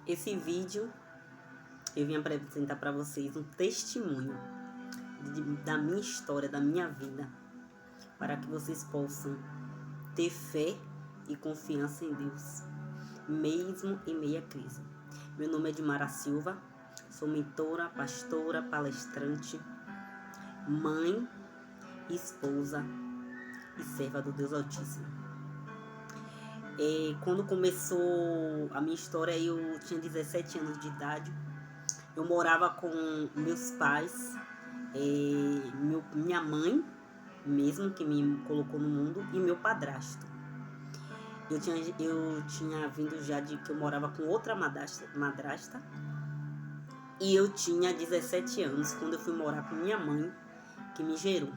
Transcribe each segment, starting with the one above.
Esse vídeo eu vim apresentar para vocês um testemunho da minha história, da minha vida, para que vocês possam ter fé e confiança em Deus, mesmo em meia crise. Meu nome é Edmara Silva, sou mentora, pastora, palestrante, mãe, esposa e serva do Deus Altíssimo. Quando começou a minha história, eu tinha 17 anos de idade. Eu morava com meus pais, minha mãe mesmo, que me colocou no mundo, e meu padrasto. Eu tinha vindo já de que eu morava com outra madrasta, e eu tinha 17 anos quando eu fui morar com minha mãe, que me gerou.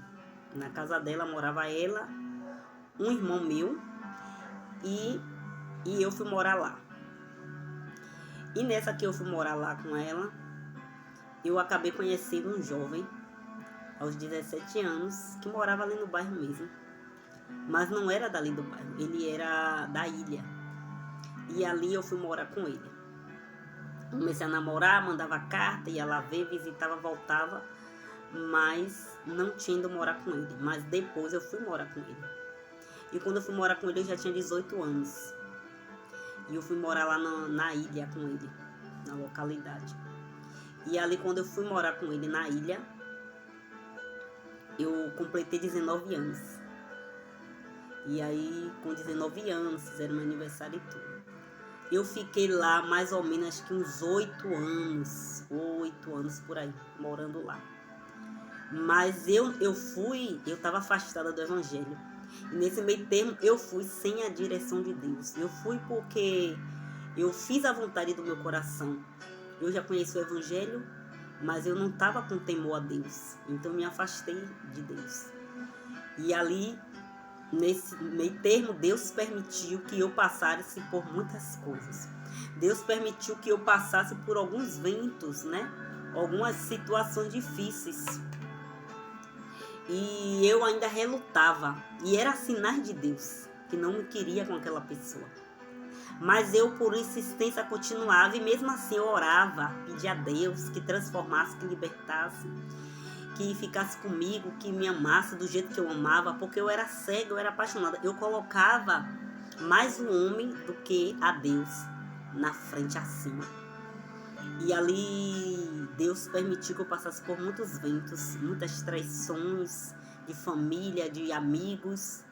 Na casa dela morava ela, um irmão meu, e eu fui morar lá. E nessa que eu fui morar lá com ela, eu acabei conhecendo um jovem, aos 17 anos, que morava ali no bairro mesmo. Mas não era dali do bairro, ele era da ilha. E ali eu fui morar com ele. Comecei a namorar, mandava carta, ia lá ver, visitava, voltava, mas não tinha ido morar com ele. Mas depois eu fui morar com ele. E quando eu fui morar com ele, eu já tinha 18 anos. E eu fui morar lá na ilha com ele, na localidade. E ali, quando eu fui morar com ele na ilha, eu completei 19 anos. E aí, com 19 anos, fizeram meu aniversário e tudo. Eu fiquei lá mais ou menos, acho que uns 8 anos por aí, morando lá. Mas eu estava afastada do evangelho. E nesse meio termo, eu fui sem a direção de Deus. Eu fui porque eu fiz a vontade do meu coração. Eu já conheci o evangelho, mas eu não estava com temor a Deus. Então me afastei de Deus. E ali, nesse meio termo, Deus permitiu que eu passasse por muitas coisas. Deus permitiu que eu passasse por alguns ventos, né? Algumas situações difíceis. E eu ainda relutava. E era sinais de Deus, que não me queria com aquela pessoa. Mas eu, por insistência, continuava. E mesmo assim eu orava, pedia a Deus que transformasse, que libertasse, que ficasse comigo, que me amasse do jeito que eu amava. Porque eu era cega, eu era apaixonada. Eu colocava mais o homem do que a Deus na frente, acima. E ali Deus permitiu que eu passasse por muitos ventos, muitas traições de família, de amigos,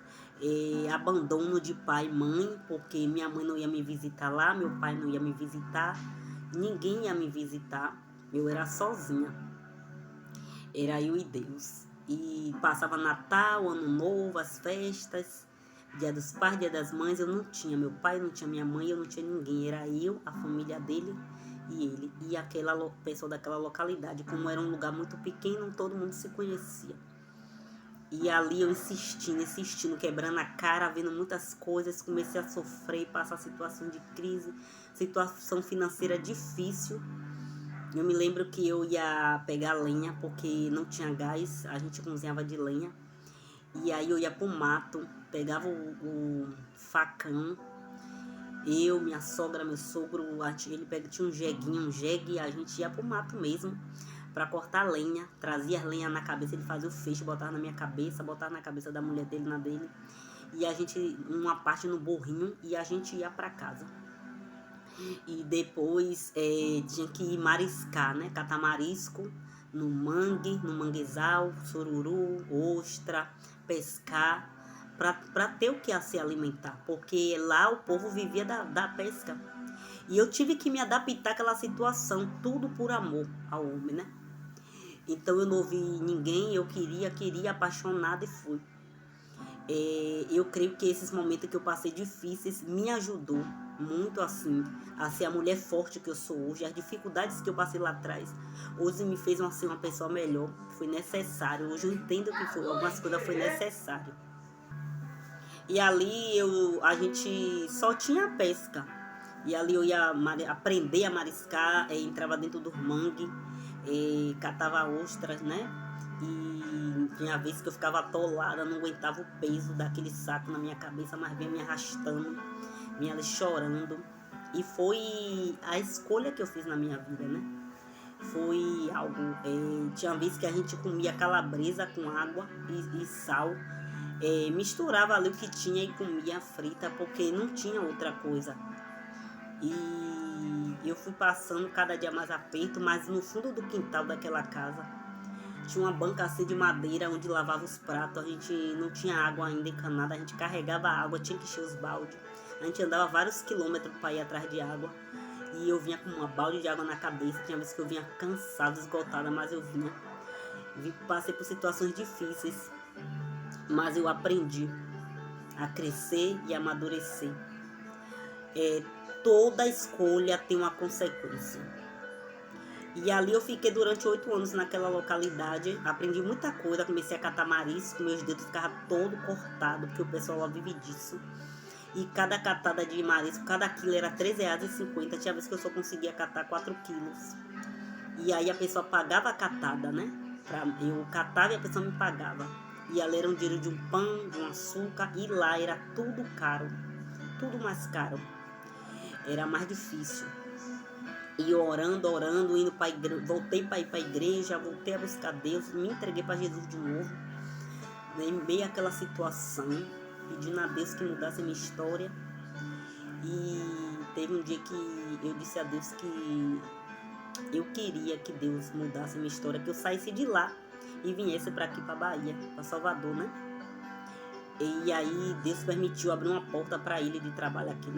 abandono de pai e mãe, porque minha mãe não ia me visitar lá, meu pai não ia me visitar, ninguém ia me visitar, eu era sozinha, era eu e Deus. E passava Natal, Ano Novo, as festas, Dia dos Pais, Dia das Mães, eu não tinha meu pai, não tinha minha mãe, eu não tinha ninguém, era eu, a família dele e ele, e aquela pessoa daquela localidade. Como era um lugar muito pequeno, todo mundo se conhecia. E ali eu insistindo, quebrando a cara, vendo muitas coisas, comecei a sofrer, passar situação de crise, situação financeira difícil. Eu me lembro que eu ia pegar lenha, porque não tinha gás, a gente cozinhava de lenha. E aí eu ia pro mato, pegava o facão, eu, minha sogra, meu sogro, ele tinha um jegue, e a gente ia pro mato mesmo para cortar lenha, trazia as lenhas na cabeça, ele fazia o feixe, botava na minha cabeça, botava na cabeça da mulher dele, na dele, e a gente, uma parte no burrinho, e a gente ia para casa. E depois tinha que ir mariscar, né, catar marisco no mangue, no manguezal, sururu, ostra, pescar, para ter o que a se alimentar, porque lá o povo vivia da pesca. E eu tive que me adaptar àquela situação, tudo por amor ao homem, né? Então eu não ouvi ninguém, eu queria, apaixonada, e fui. Eu creio que esses momentos que eu passei difíceis me ajudou muito, assim, a ser a mulher forte que eu sou hoje. As dificuldades que eu passei lá atrás hoje me fez ser uma pessoa melhor. Foi necessário, hoje eu entendo que algumas coisas foi necessário. E ali a gente só tinha pesca. E ali eu ia aprender a mariscar, entrava dentro do mangue, catava ostras, né? E tinha vezes que eu ficava atolada, não aguentava o peso daquele saco na minha cabeça, mas vinha me arrastando, vinha ali chorando. E foi a escolha que eu fiz na minha vida, né? Foi algo... tinha vez que a gente comia calabresa com água e sal. Misturava ali o que tinha e comia frita, porque não tinha outra coisa. E eu fui passando cada dia mais aperto, mas no fundo do quintal daquela casa tinha uma banca assim de madeira onde lavava os pratos. A gente não tinha água ainda encanada, a gente carregava a água, tinha que encher os baldes. A gente andava vários quilômetros para ir atrás de água. E eu vinha com uma balde de água na cabeça. Tinha vezes que eu vinha cansada, esgotada, mas eu vinha. Passei por situações difíceis, mas eu aprendi a crescer e amadurecer. Toda escolha tem uma consequência. E ali eu fiquei durante 8 anos naquela localidade. Aprendi muita coisa, comecei a catar marisco, meus dedos ficavam todo cortados, porque o pessoal lá vive disso. E cada catada de marisco, cada quilo era R$13,50. Tinha vezes que eu só conseguia catar 4 quilos. E aí a pessoa pagava a catada, né? Eu catava e a pessoa me pagava. E ali era um dinheiro de um pão, de um açúcar. E lá era tudo caro. Tudo mais caro. Era mais difícil. E orando, indo para a igreja. Voltei para ir para a igreja, voltei a buscar Deus. Me entreguei para Jesus de novo. Em meio àquela situação, pedindo a Deus que mudasse a minha história. E teve um dia que eu disse a Deus que eu queria que Deus mudasse a minha história, que eu saísse de lá e viesse para aqui, para Bahia, para Salvador, né? E aí Deus permitiu abrir uma porta para ele de trabalho aqui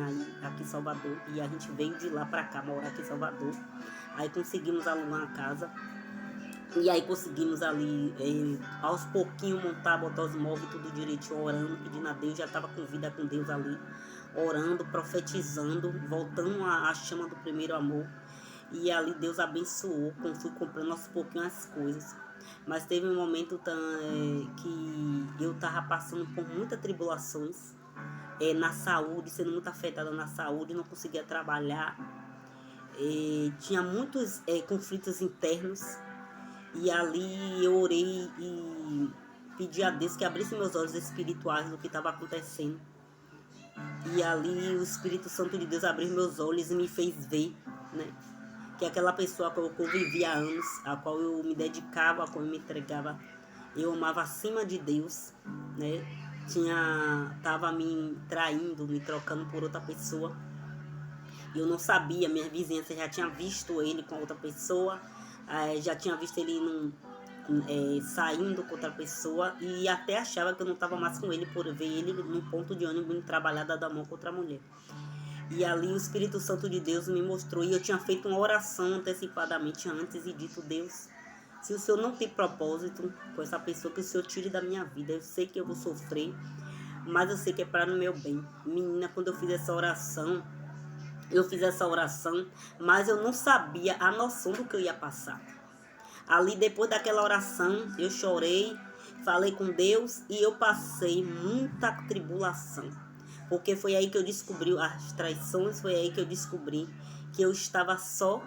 em Salvador. E a gente veio de lá para cá, morar aqui em Salvador. Aí conseguimos alugar uma casa. E aí conseguimos ali, aos pouquinhos, botar os móveis tudo direitinho, orando, pedindo a Deus. Já estava com vida com Deus ali, orando, profetizando, voltando à chama do primeiro amor. E ali Deus abençoou, fui comprando aos pouquinhos as coisas. Mas teve um momento que eu estava passando por muitas tribulações na saúde, sendo muito afetada na saúde, não conseguia trabalhar. Tinha muitos conflitos internos. E ali eu orei e pedi a Deus que abrisse meus olhos espirituais do que estava acontecendo. E ali o Espírito Santo de Deus abriu meus olhos e me fez ver, né? Que aquela pessoa que eu convivia há anos, a qual eu me dedicava, a qual eu me entregava, eu amava acima de Deus, né? Tava me traindo, me trocando por outra pessoa. Eu não sabia, minha vizinhança já tinha visto ele com outra pessoa, já tinha visto ele saindo com outra pessoa e até achava que eu não estava mais com ele por ver ele no ponto de ônibus indo trabalhar dando a mão com outra mulher. E ali o Espírito Santo de Deus me mostrou, e eu tinha feito uma oração antecipadamente antes e dito: Deus, se o Senhor não tem propósito com essa pessoa, que o Senhor tire da minha vida. Eu sei que eu vou sofrer, mas eu sei que é para o meu bem. Menina, quando eu fiz essa oração, mas eu não sabia a noção do que eu ia passar. Ali, depois daquela oração, eu chorei, falei com Deus e eu passei muita tribulação. Porque foi aí que eu descobri as traições, foi aí que eu descobri que eu estava só,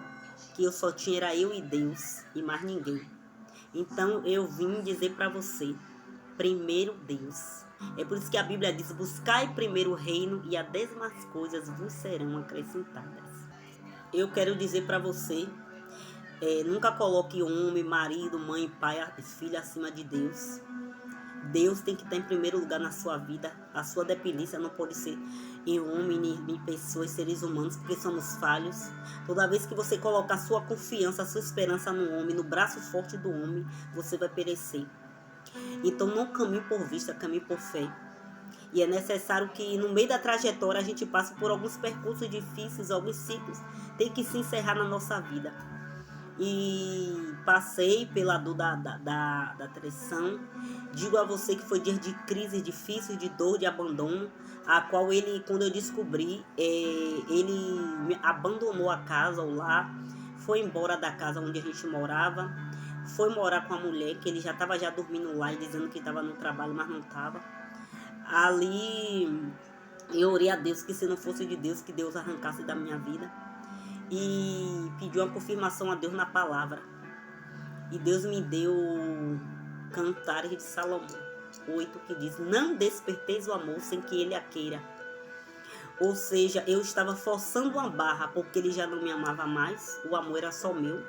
que eu só tinha era eu e Deus e mais ninguém. Então eu vim dizer para você, primeiro Deus. É por isso que a Bíblia diz: buscai primeiro o reino e as demais coisas vos serão acrescentadas. Eu quero dizer para você, nunca coloque homem, marido, mãe, pai, filho acima de Deus. Deus tem que estar em primeiro lugar na sua vida. A sua dependência não pode ser em homem, nem em pessoas, seres humanos, porque somos falhos. Toda vez que você colocar sua confiança, sua esperança no homem, no braço forte do homem, você vai perecer. Então não caminhe por vista, caminhe por fé. E é necessário que no meio da trajetória a gente passe por alguns percursos difíceis, alguns ciclos. Tem que se encerrar na nossa vida. E passei pela dor da traição. Digo a você que foi dia de crise difícil, de dor, de abandono, a qual ele, quando eu descobri, ele me abandonou a casa, o lar, foi embora da casa onde a gente morava, foi morar com a mulher, que ele já estava dormindo lá e dizendo que estava no trabalho, mas não estava. Ali eu orei a Deus que, se não fosse de Deus, que Deus arrancasse da minha vida. E pedi uma confirmação a Deus na palavra. E Deus me deu Cantares de Salomão 8, que diz: não desperteis o amor sem que ele a queira. Ou seja, eu estava forçando uma barra porque ele já não me amava mais, o amor era só meu.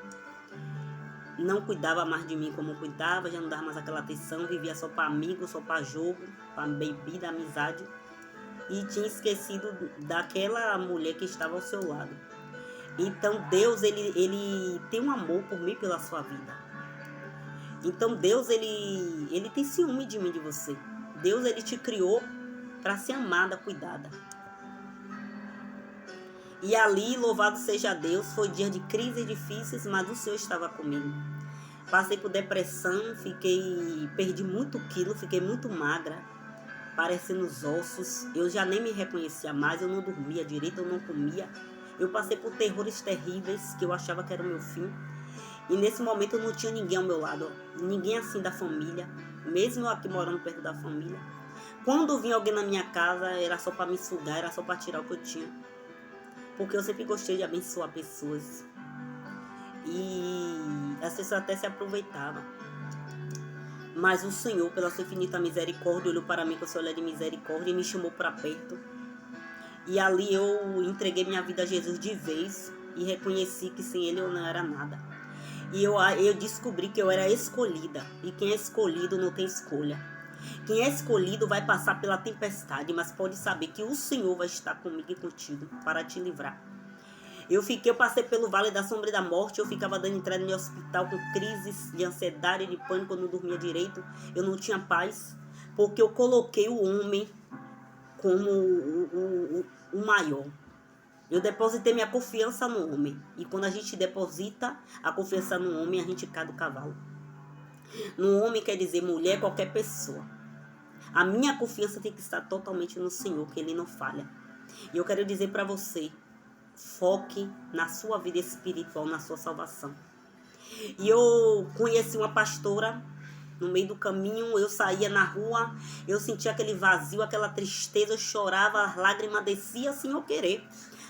Não cuidava mais de mim como cuidava, já não dava mais aquela atenção, vivia só para amigos, só para jogo, para bebida, amizade. E tinha esquecido daquela mulher que estava ao seu lado. Então Deus, ele tem um amor por mim, pela sua vida. Então Deus, ele tem ciúme de mim, de você. Deus, ele te criou para ser amada, cuidada. E ali, louvado seja Deus, foi dia de crises difíceis, mas o Senhor estava comigo. Passei por depressão, perdi muito quilo, fiquei muito magra, parecendo os ossos. Eu já nem me reconhecia mais, eu não dormia direito, eu não comia. Eu passei por terrores terríveis, que eu achava que era o meu fim. E nesse momento eu não tinha ninguém ao meu lado, ninguém assim da família, mesmo eu aqui morando perto da família. Quando vinha alguém na minha casa, era só para me sugar, era só para tirar o que eu tinha. Porque eu sempre gostei de abençoar pessoas. E as pessoas até se aproveitavam. Mas o Senhor, pela sua infinita misericórdia, olhou para mim com o seu olhar de misericórdia e me chamou para perto. E ali eu entreguei minha vida a Jesus de vez e reconheci que sem Ele eu não era nada. E eu descobri que eu era escolhida. E quem é escolhido não tem escolha. Quem é escolhido vai passar pela tempestade, mas pode saber que o Senhor vai estar comigo e contigo para te livrar. Eu passei pelo vale da sombra e da morte, eu ficava dando entrada no hospital com crises de ansiedade, de pânico, eu não dormia direito, eu não tinha paz, porque eu coloquei o homem como o maior. Eu depositei minha confiança no homem. E quando a gente deposita a confiança no homem, a gente cai do cavalo. No homem quer dizer mulher, qualquer pessoa. A minha confiança tem que estar totalmente no Senhor, que Ele não falha. E eu quero dizer para você, foque na sua vida espiritual, na sua salvação. E eu conheci uma pastora, no meio do caminho, eu saía na rua, eu sentia aquele vazio, aquela tristeza, eu chorava, as lágrimas desciam sem eu querer.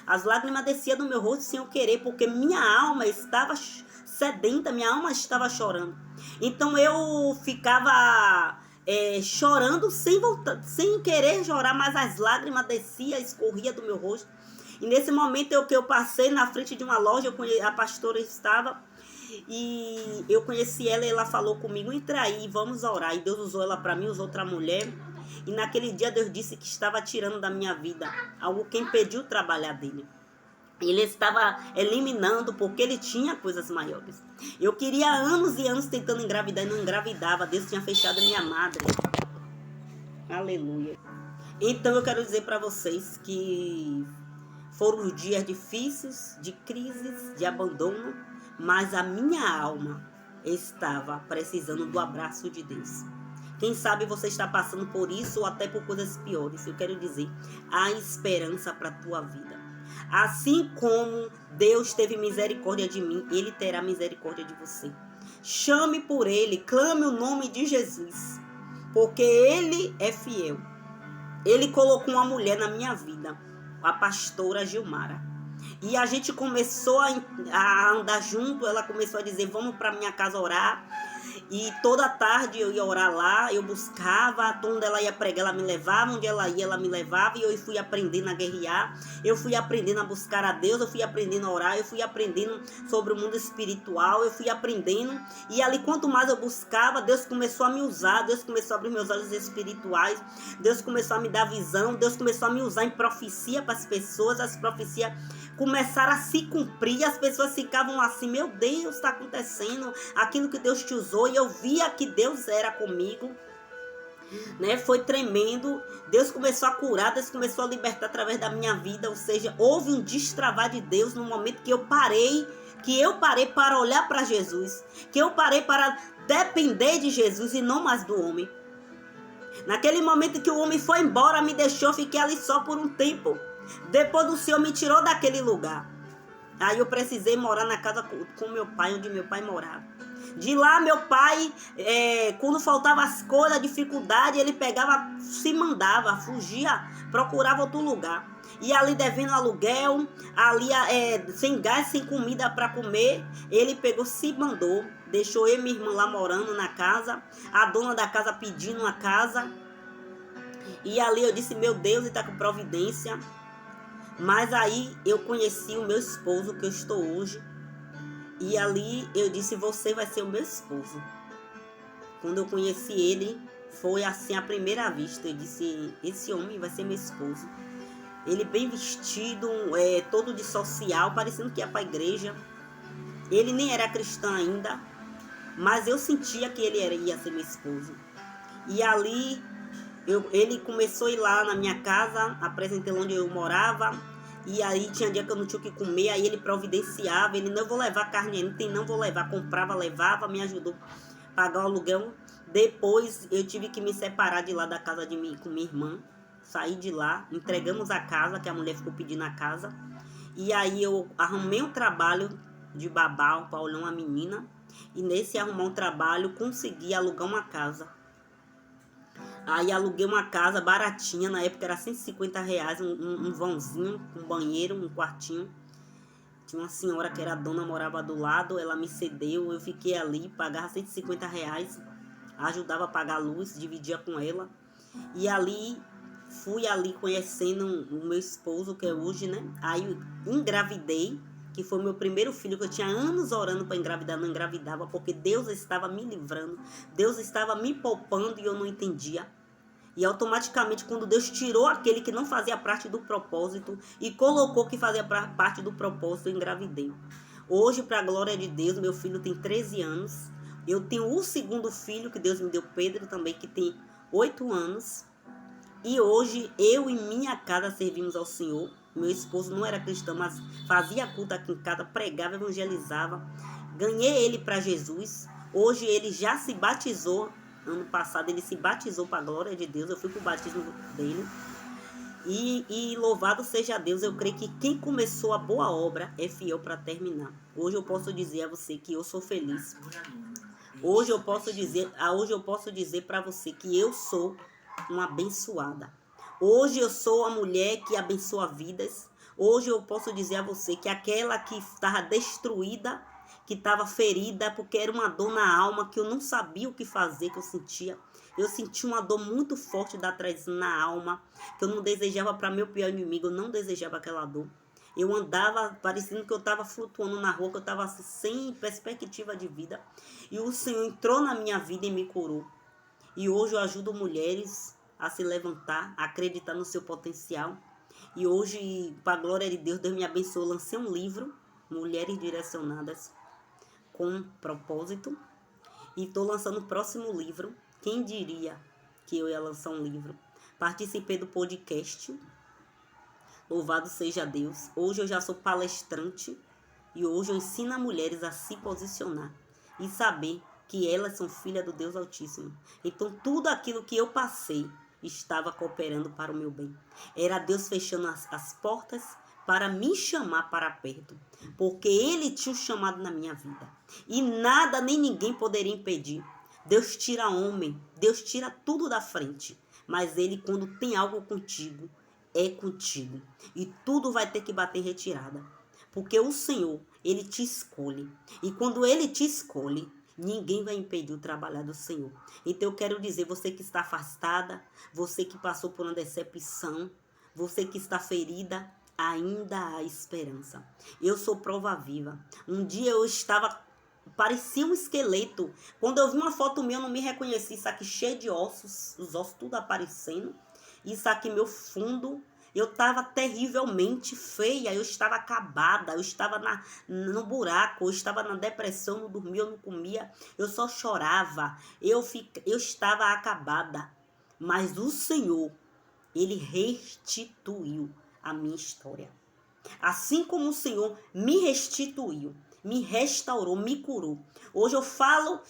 As lágrimas desciam do meu rosto sem eu querer, porque minha alma estava sedenta, minha alma estava chorando. Então eu ficava chorando sem querer chorar, mas as lágrimas desciam, escorria do meu rosto. E nesse momento eu passei na frente de uma loja, a pastora estava, e eu conheci ela e ela falou comigo, entra aí, vamos orar. E Deus usou ela para mim, usou outra mulher. E naquele dia Deus disse que estava tirando da minha vida algo que impediu o trabalhar dele. Ele estava eliminando porque ele tinha coisas maiores. Eu queria anos e anos tentando engravidar e não engravidava. Deus tinha fechado a minha madre. Aleluia. Então eu quero dizer para vocês que foram os dias difíceis, de crises, de abandono, mas a minha alma estava precisando do abraço de Deus. Quem sabe você está passando por isso ou até por coisas piores. Eu quero dizer, há esperança para a tua vida. Assim como Deus teve misericórdia de mim, Ele terá misericórdia de você. Chame por Ele, clame o nome de Jesus, porque Ele é fiel. Ele colocou uma mulher na minha vida, a pastora Gilmara. E a gente começou a andar junto, ela começou a dizer, vamos para minha casa orar. E toda tarde eu ia orar lá, eu buscava, onde ela ia pregar, ela me levava, onde ela ia, ela me levava, e eu fui aprendendo a guerrear, eu fui aprendendo a buscar a Deus, eu fui aprendendo a orar, eu fui aprendendo sobre o mundo espiritual, eu fui aprendendo, e ali quanto mais eu buscava, Deus começou a me usar, Deus começou a abrir meus olhos espirituais, Deus começou a me dar visão, Deus começou a me usar em profecia para as pessoas, as profecias começaram a se cumprir, as pessoas ficavam assim, meu Deus, está acontecendo aquilo que Deus te usou, e eu via que Deus era comigo, né? Foi tremendo, Deus começou a curar, Deus começou a libertar através da minha vida, ou seja, houve um destravar de Deus no momento que eu parei para olhar para Jesus, que eu parei para depender de Jesus e não mais do homem. Naquele momento que o homem foi embora, me deixou, fiquei ali só por um tempo. Depois o Senhor me tirou daquele lugar. Aí eu precisei morar na casa com meu pai, onde meu pai morava. De lá meu pai, quando faltava as coisas, a dificuldade, ele pegava, se mandava, fugia, procurava outro lugar. E ali devendo aluguel, ali sem gás, sem comida para comer, ele pegou, se mandou, deixou eu e minha irmã lá morando na casa, a dona da casa pedindo a casa. E ali eu disse, meu Deus, ele está com providência. Mas aí eu conheci o meu esposo, que eu estou hoje. E ali eu disse, você vai ser o meu esposo. Quando eu conheci ele, foi assim à primeira vista. Eu disse, esse homem vai ser meu esposo. Ele bem vestido, todo de social, parecendo que ia para a igreja. Ele nem era cristão ainda, mas eu sentia que ele ia ser meu esposo. E ali ele começou a ir lá na minha casa, apresentei onde eu morava. E aí tinha dia que eu não tinha o que comer, aí ele providenciava, ele não vou levar carne, não vou levar, comprava, levava, me ajudou a pagar o aluguel. Depois eu tive que me separar de lá da casa de mim com minha irmã, saí de lá, entregamos a casa, que a mulher ficou pedindo a casa. E aí eu arrumei um trabalho de babá, o Paulão, a menina, e nesse arrumar um trabalho consegui alugar uma casa. Aí aluguei uma casa baratinha, na época era R$150, um vãozinho, um banheiro, um quartinho. Tinha uma senhora que era dona, morava do lado, ela me cedeu, eu fiquei ali, pagava R$150, ajudava a pagar a luz, dividia com ela. E ali, fui ali conhecendo o meu esposo, que é hoje, né? Aí engravidei, que foi meu primeiro filho, que eu tinha anos orando para engravidar, não engravidava, porque Deus estava me livrando, Deus estava me poupando e eu não entendia. E automaticamente, quando Deus tirou aquele que não fazia parte do propósito e colocou que fazia parte do propósito, eu engravidei. Hoje, para a glória de Deus, meu filho tem 13 anos. Eu tenho o segundo filho que Deus me deu, Pedro, também, que tem 8 anos. E hoje, eu e minha casa servimos ao Senhor. Meu esposo não era cristão, mas fazia culto aqui em casa, pregava, evangelizava. Ganhei ele para Jesus. Hoje ele já se batizou. Ano passado ele se batizou para a glória de Deus. Eu fui para o batismo dele. E louvado seja Deus, eu creio que quem começou a boa obra é fiel para terminar. Hoje eu posso dizer a você que eu sou feliz. Hoje eu posso dizer para você que eu sou uma abençoada. Hoje eu sou a mulher que abençoa vidas. Hoje eu posso dizer a você que aquela que estava destruída, que estava ferida, porque era uma dor na alma, que eu não sabia o que fazer, que eu sentia. Eu senti uma dor muito forte da traição na alma, que eu não desejava para meu pior inimigo, eu não desejava aquela dor. Eu andava parecendo que eu estava flutuando na rua, que eu estava sem perspectiva de vida. E o Senhor entrou na minha vida e me curou. E hoje eu ajudo mulheres a se levantar, a acreditar no seu potencial. E hoje, para a glória de Deus, Deus me abençoou. Eu lancei um livro, Mulheres Direcionadas com Propósito. E estou lançando o próximo livro. Quem diria que eu ia lançar um livro? Participei do podcast. Louvado seja Deus. Hoje eu já sou palestrante. E hoje eu ensino a mulheres a se posicionar e saber que elas são filhas do Deus Altíssimo. Então tudo aquilo que eu passei estava cooperando para o meu bem. Era Deus fechando as portas para me chamar para perto. Porque Ele tinha um chamado na minha vida. E nada nem ninguém poderia impedir. Deus tira homem, Deus tira tudo da frente. Mas Ele, quando tem algo contigo, é contigo. E tudo vai ter que bater em retirada. Porque o Senhor, Ele te escolhe. E quando Ele te escolhe, ninguém vai impedir o trabalhar do Senhor. Então eu quero dizer, você que está afastada, você que passou por uma decepção, você que está ferida, ainda há esperança. Eu sou prova viva. Um dia eu estava, parecia um esqueleto. Quando eu vi uma foto minha, eu não me reconheci. Isso aqui cheio de ossos, os ossos tudo aparecendo. Isso aqui meu fundo. Eu estava terrivelmente feia, eu estava acabada, eu estava no buraco, eu estava na depressão, não dormia, eu não comia, eu só chorava, eu estava acabada. Mas o Senhor, Ele restituiu a minha história. Assim como o Senhor me restituiu, me restaurou, me curou. Hoje eu falo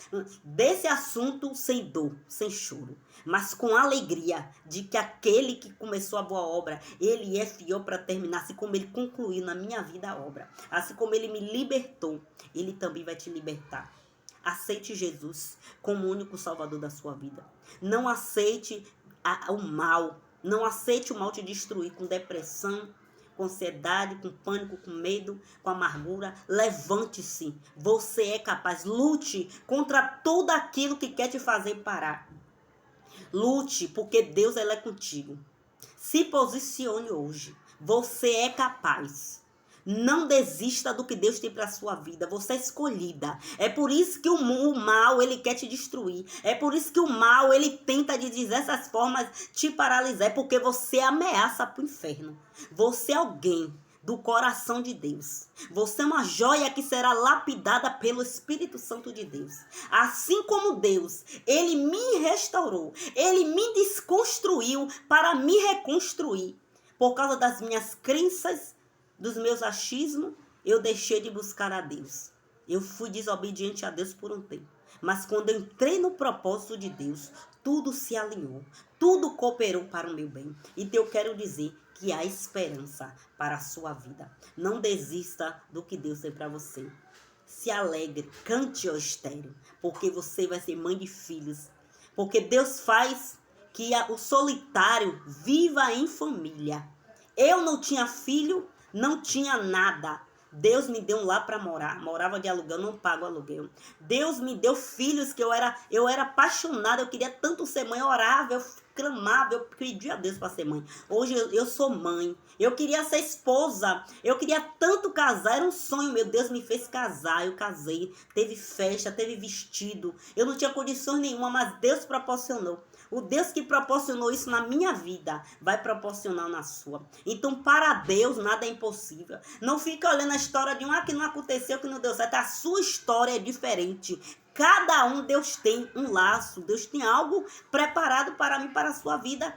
desse assunto sem dor, sem choro, mas com alegria de que aquele que começou a boa obra, Ele é fiel para terminar, assim como Ele concluiu na minha vida a obra. Assim como Ele me libertou, Ele também vai te libertar. Aceite Jesus como o único salvador da sua vida. Não aceite o mal. Não aceite o mal te destruir com depressão, com ansiedade, com pânico, com medo, com amargura. Levante-se. Você é capaz. Lute contra tudo aquilo que quer te fazer parar. Lute, porque Deus, Ele é contigo. Se posicione hoje. Você é capaz. Não desista do que Deus tem para sua vida. Você é escolhida. É por isso que o mal, ele quer te destruir. É por isso que o mal, ele tenta de diversas formas te paralisar. É porque você é ameaça para o inferno. Você é alguém do coração de Deus. Você é uma joia que será lapidada pelo Espírito Santo de Deus. Assim como Deus, ele me restaurou. Ele me desconstruiu para me reconstruir. Por causa das minhas crenças, dos meus achismos, eu deixei de buscar a Deus. Eu fui desobediente a Deus por um tempo. Mas quando eu entrei no propósito de Deus, tudo se alinhou. Tudo cooperou para o meu bem. Então eu quero dizer que há esperança para a sua vida. Não desista do que Deus tem para você. Se alegre, cante o estéreo, porque você vai ser mãe de filhos. Porque Deus faz que o solitário viva em família. Eu não tinha filho, não tinha nada. Deus me deu um lar para morar. Morava de aluguel, não pago aluguel. Deus me deu filhos que eu era apaixonada. Eu queria tanto ser mãe. Eu orava, eu clamava, eu pedia a Deus para ser mãe. Hoje eu sou mãe. Eu queria ser esposa. Eu queria tanto casar. Era um sonho meu. Deus me fez casar. Eu casei. Teve festa, teve vestido. Eu não tinha condições nenhuma, mas Deus proporcionou. O Deus que proporcionou isso na minha vida vai proporcionar na sua. Então, para Deus, nada é impossível. Não fica olhando a história de que não aconteceu, que não deu certo. A sua história é diferente. Cada um, Deus tem um laço. Deus tem algo preparado para mim, para a sua vida.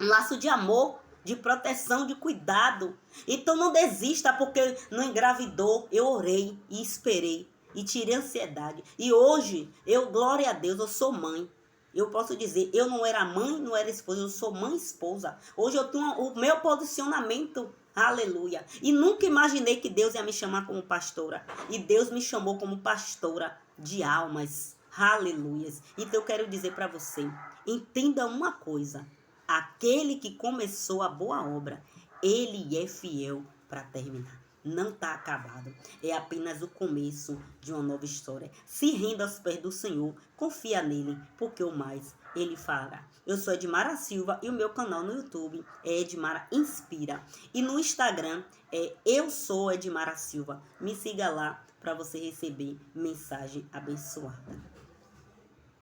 Um laço de amor, de proteção, de cuidado. Então, não desista porque não engravidou. Eu orei e esperei e tirei a ansiedade. E hoje, glória a Deus, eu sou mãe. Eu posso dizer, eu não era mãe, não era esposa, eu sou mãe e esposa. Hoje eu tenho o meu posicionamento, aleluia. E nunca imaginei que Deus ia me chamar como pastora. E Deus me chamou como pastora de almas, aleluia. Então eu quero dizer para você, entenda uma coisa. Aquele que começou a boa obra, ele é fiel para terminar. Não está acabado. É apenas o começo de uma nova história. Se renda aos pés do Senhor. Confia nele, porque o mais ele fará. Eu sou Edmara Silva e o meu canal no YouTube é Edmara Inspira. E no Instagram é Eu Sou Edmara Silva. Me siga lá para você receber mensagem abençoada.